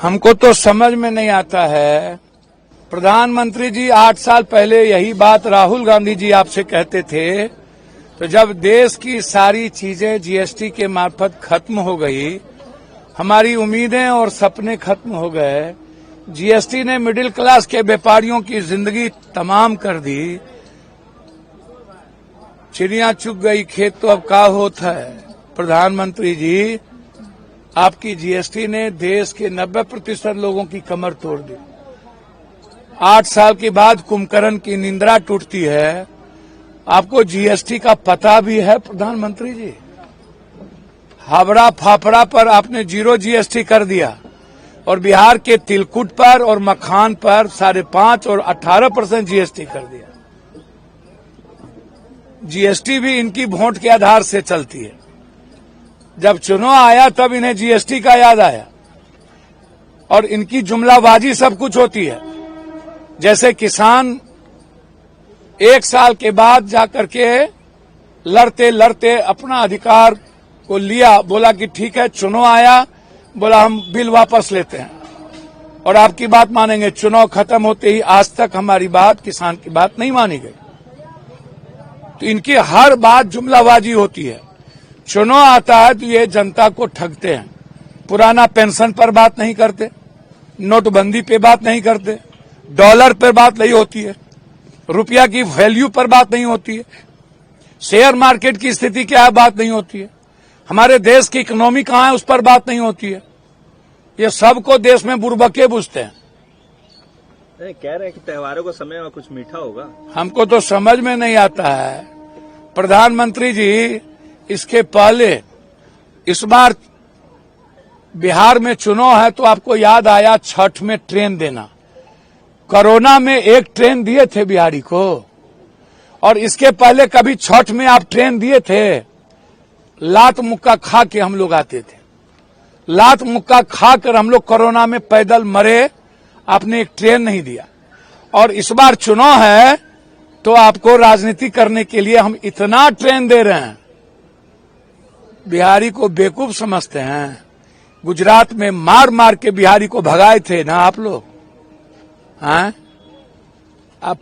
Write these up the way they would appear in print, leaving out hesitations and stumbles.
हमको तो समझ में नहीं आता है। प्रधानमंत्री जी 8 साल पहले यही बात राहुल गांधी जी आपसे कहते थे, तो जब देश की सारी चीजें जीएसटी के मार्फत खत्म हो गई, हमारी उम्मीदें और सपने खत्म हो गए, जीएसटी ने मिडिल क्लास के व्यापारियों की जिंदगी तमाम कर दी, चिड़िया चुग गई खेत तो अब का होता है। प्रधानमंत्री जी, आपकी जीएसटी ने देश के 90% लोगों की कमर तोड़ दी। 8 साल के बाद कुंभकर्ण की निंद्रा टूटती है। आपको जीएसटी का पता भी है प्रधानमंत्री जी? हावड़ा फाफड़ा पर आपने 0 जीएसटी कर दिया और बिहार के तिलकुट पर और मखान पर 5.5 और 18% जीएसटी कर दिया। जीएसटी भी इनकी वोट के आधार से चलती है। जब चुनाव आया तब इन्हें जीएसटी का याद आया और इनकी जुमलाबाजी सब कुछ होती है। जैसे किसान 1 साल के बाद जाकर के लड़ते लड़ते अपना अधिकार को लिया, बोला कि ठीक है चुनाव आया, बोला हम बिल वापस लेते हैं और आपकी बात मानेंगे। चुनाव खत्म होते ही आज तक हमारी बात, किसान की बात नहीं मानी गई। तो इनकी हर बात जुमलाबाजी होती है। चुनाव आता है तो ये जनता को ठगते हैं। पुराना पेंशन पर बात नहीं करते, नोटबंदी पे बात नहीं करते, डॉलर पर बात नहीं होती है, रुपया की वैल्यू पर बात नहीं होती है, शेयर मार्केट की स्थिति क्या है बात नहीं होती है, हमारे देश की इकोनॉमी कहाँ है उस पर बात नहीं होती है। ये सबको देश में बुर्बके बुझते हैं। कह रहे हैं कि त्योहारों का समय में कुछ मीठा होगा। हमको तो समझ में नहीं आता है। प्रधानमंत्री जी, इसके पहले इस बार बिहार में चुनाव है तो आपको याद आया छठ में ट्रेन देना। कोरोना में 1 ट्रेन दिए थे बिहारी को, और इसके पहले कभी छठ में आप ट्रेन दिए थे? लात मुक्का खा के हम लोग आते थे, लात मुक्का खाकर हम लोग कोरोना में पैदल मरे, आपने 1 ट्रेन नहीं दिया। और इस बार चुनाव है तो आपको राजनीति करने के लिए हम इतना ट्रेन दे रहे हैं। बिहारी को बेवकूफ समझते हैं। गुजरात में मार मार के बिहारी को भगाए थे ना आप लोग, हैं? अब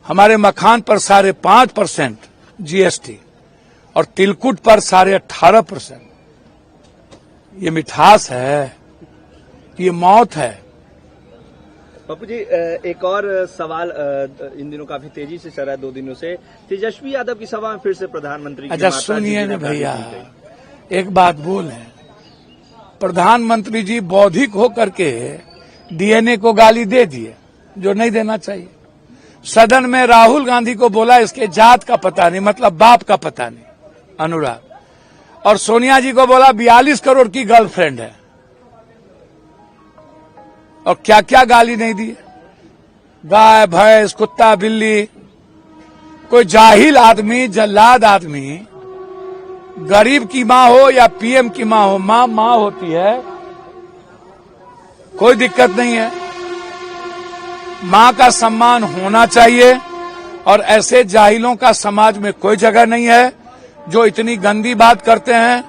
हमारे मखान पर 5.5% जीएसटी और तिलकुट पर 18.5%। ये मिठास है, ये मौत है। पप्पू जी, एक और सवाल इन दिनों काफी तेजी से चल रहा है 2 दिनों से। तेजस्वी यादव की सभा में फिर से प्रधानमंत्री अच्छा सुनिए ना भैया, एक बात बोल है। प्रधानमंत्री जी बौद्धिक होकर के डीएनए को गाली दे दिए जो नहीं देना चाहिए। सदन में राहुल गांधी को बोला इसके जात का पता नहीं, मतलब बाप का पता नहीं, अनुराग। और सोनिया जी को बोला 42 करोड़ की गर्लफ्रेंड है, और क्या क्या गाली नहीं दी। गाय भैंस कुत्ता बिल्ली। कोई जाहिल आदमी, जल्लाद आदमी, गरीब की माँ हो या पीएम की माँ हो, माँ माँ होती है, कोई दिक्कत नहीं है। माँ का सम्मान होना चाहिए और ऐसे जाहिलों का समाज में कोई जगह नहीं है जो इतनी गंदी बात करते हैं।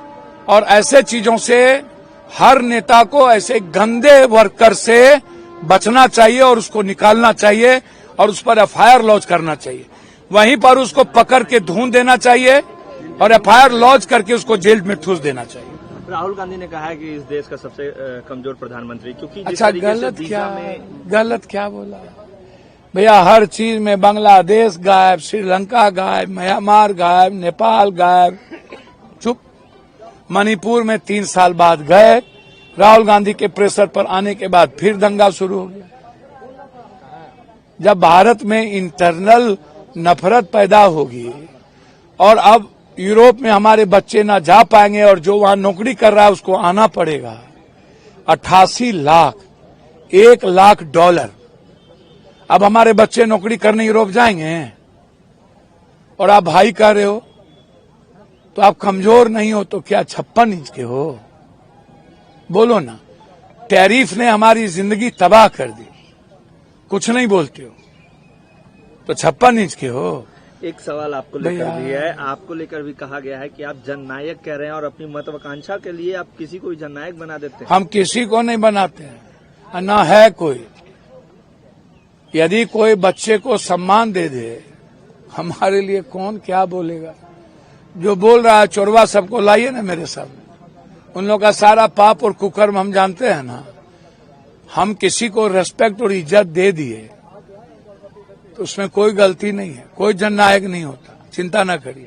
और ऐसे चीजों से हर नेता को, ऐसे गंदे वर्कर से बचना चाहिए और उसको निकालना चाहिए और उस पर एफआईआर लॉन्च करना चाहिए। वहीं पर उसको पकड़ के धून देना चाहिए और एफआईआर लॉन्च करके उसको जेल में ठूस देना चाहिए। राहुल गांधी ने कहा है कि इस देश का सबसे कमजोर प्रधानमंत्री, क्योंकि अच्छा गलत क्या बोला भैया? हर चीज में बांग्लादेश गायब, श्रीलंका गायब, म्यांमार गायब, नेपाल गायब, चुप। मणिपुर में 3 साल बाद गए, राहुल गांधी के प्रेशर पर आने के बाद फिर दंगा शुरू हो गया। जब भारत में इंटरनल नफरत पैदा होगी और अब यूरोप में हमारे बच्चे ना जा पाएंगे और जो वहां नौकरी कर रहा है उसको आना पड़ेगा। 88 लाख, $1,00,000। अब हमारे बच्चे नौकरी करने यूरोप जाएंगे और आप भाई कह रहे हो, तो आप कमजोर नहीं हो तो क्या 56 इंच के हो? बोलो ना। टैरिफ ने हमारी जिंदगी तबाह कर दी, कुछ नहीं बोलते हो तो 56 इंच के हो। एक सवाल आपको लेकर भी है, आपको लेकर भी कहा गया है कि आप जननायक कह रहे हैं और अपनी महत्वाकांक्षा के लिए आप किसी को भी जननायक बना देते हैं। हम किसी को नहीं बनाते हैं, ना है कोई। यदि कोई बच्चे को सम्मान दे दे, हमारे लिए कौन क्या बोलेगा। जो बोल रहा है चोरवा सबको लाइए ना मेरे सामने, उन लोगों का सारा पाप और कुकर्म हम जानते हैं ना। हम किसी को रेस्पेक्ट और इज्जत दे दिए तो उसमें कोई गलती नहीं है, कोई जननायक नहीं होता, चिंता न करिए।